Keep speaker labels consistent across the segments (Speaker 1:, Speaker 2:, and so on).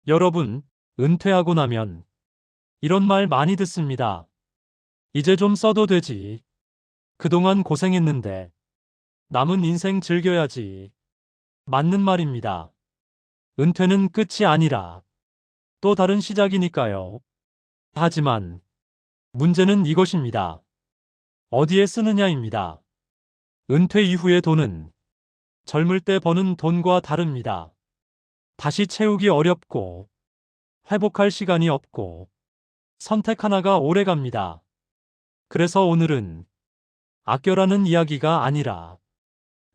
Speaker 1: 여러분, 은퇴하고 나면 이런 말 많이 듣습니다. 이제 좀 써도 되지. 그동안 고생했는데 남은 인생 즐겨야지. 맞는 말입니다. 은퇴는 끝이 아니라 또 다른 시작이니까요. 하지만 문제는 이것입니다. 어디에 쓰느냐입니다. 은퇴 이후의 돈은 젊을 때 버는 돈과 다릅니다. 다시 채우기 어렵고 회복할 시간이 없고 선택 하나가 오래 갑니다. 그래서 오늘은 아껴라는 이야기가 아니라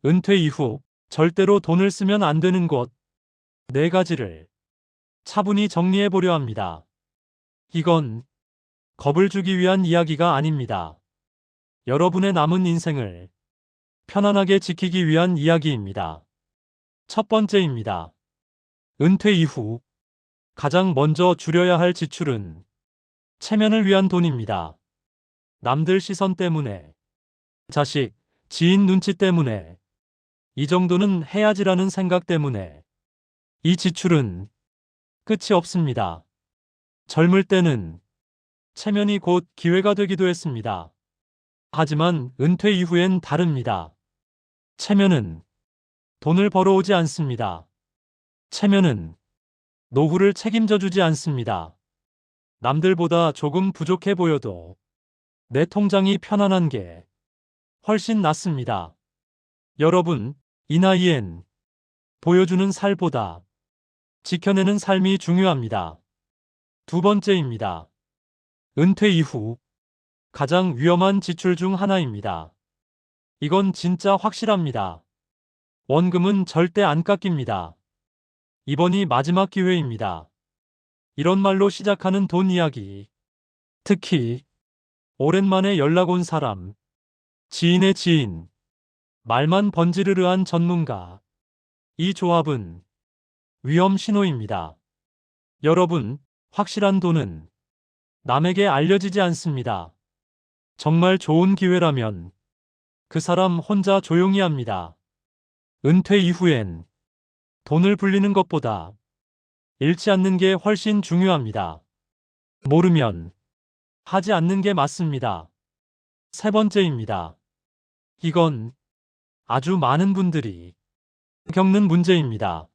Speaker 1: 은퇴 이후 절대로 돈을 쓰면 안 되는 곳 4가지를 차분히 정리해 보려 합니다. 이건 겁을 주기 위한 이야기가 아닙니다. 여러분의 남은 인생을 편안하게 지키기 위한 이야기입니다. 첫 번째입니다. 은퇴 이후 가장 먼저 줄여야 할 지출은 체면을 위한 돈입니다. 남들 시선 때문에, 자식, 지인 눈치 때문에, 이 정도는 해야지라는 생각 때문에 이 지출은 끝이 없습니다. 젊을 때는 체면이 곧 기회가 되기도 했습니다. 하지만 은퇴 이후엔 다릅니다. 체면은 돈을 벌어오지 않습니다. 체면은 노후를 책임져 주지 않습니다. 남들보다 조금 부족해 보여도 내 통장이 편안한 게 훨씬 낫습니다. 여러분, 이 나이엔 보여주는 살보다 지켜내는 삶이 중요합니다. 두 번째입니다. 은퇴 이후 가장 위험한 지출 중 하나입니다. 이건 진짜 확실합니다. 원금은 절대 안 깎입니다. 이번이 마지막 기회입니다. 이런 말로 시작하는 돈 이야기. 특히 오랜만에 연락 온 사람, 지인의 지인, 말만 번지르르한 전문가. 이 조합은 위험 신호입니다. 여러분, 확실한 돈은 남에게 알려지지 않습니다. 정말 좋은 기회라면 그 사람 혼자 조용히 합니다. 은퇴 이후엔 돈을 불리는 것보다 잃지 않는 게 훨씬 중요합니다. 모르면 하지 않는 게 맞습니다. 세 번째입니다. 이건 아주 많은 분들이 겪는 문제입니다.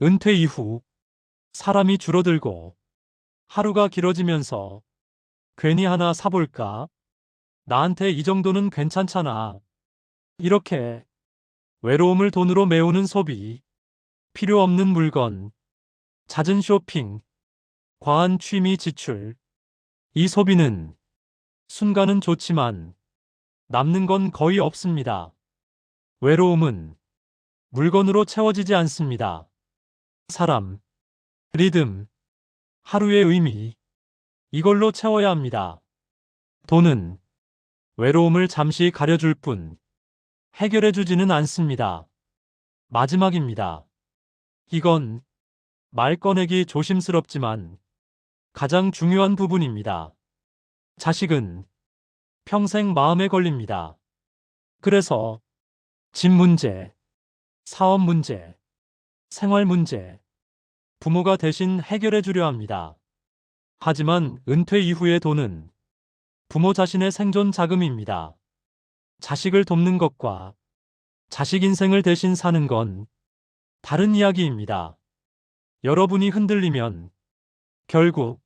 Speaker 1: 은퇴 이후 사람이 줄어들고 하루가 길어지면서 괜히 하나 사볼까? 나한테 이 정도는 괜찮잖아. 이렇게 외로움을 돈으로 메우는 소비, 필요 없는 물건, 잦은 쇼핑, 과한 취미 지출. 이 소비는 순간은 좋지만 남는 건 거의 없습니다. 외로움은 물건으로 채워지지 않습니다. 사람, 리듬, 하루의 의미, 이걸로 채워야 합니다. 돈은 외로움을 잠시 가려줄 뿐 해결해주지는 않습니다. 마지막입니다. 이건 말 꺼내기 조심스럽지만 가장 중요한 부분입니다. 자식은 평생 마음에 걸립니다. 그래서 집 문제, 사업 문제, 생활 문제, 부모가 대신 해결해 주려 합니다. 하지만 은퇴 이후의 돈은 부모 자신의 생존 자금입니다. 자식을 돕는 것과 자식 인생을 대신 사는 건 다른 이야기입니다. 여러분이 흔들리면 결국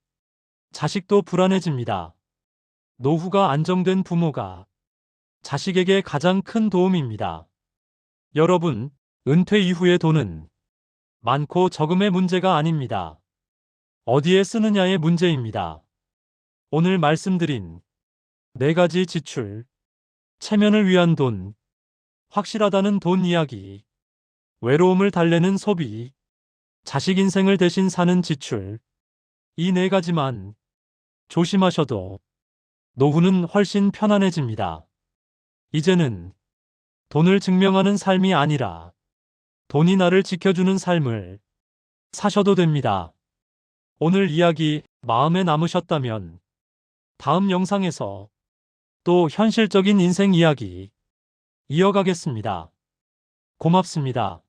Speaker 1: 자식도 불안해집니다. 노후가 안정된 부모가 자식에게 가장 큰 도움입니다. 여러분, 은퇴 이후의 돈은 많고 적음의 문제가 아닙니다. 어디에 쓰느냐의 문제입니다. 오늘 말씀드린 4가지 지출, 체면을 위한 돈, 확실하다는 돈 이야기, 외로움을 달래는 소비, 자식 인생을 대신 사는 지출, 이 4가지만 조심하셔도 노후는 훨씬 편안해집니다. 이제는 돈을 증명하는 삶이 아니라 돈이 나를 지켜주는 삶을 사셔도 됩니다. 오늘 이야기 마음에 남으셨다면 다음 영상에서 또 현실적인 인생 이야기 이어가겠습니다. 고맙습니다.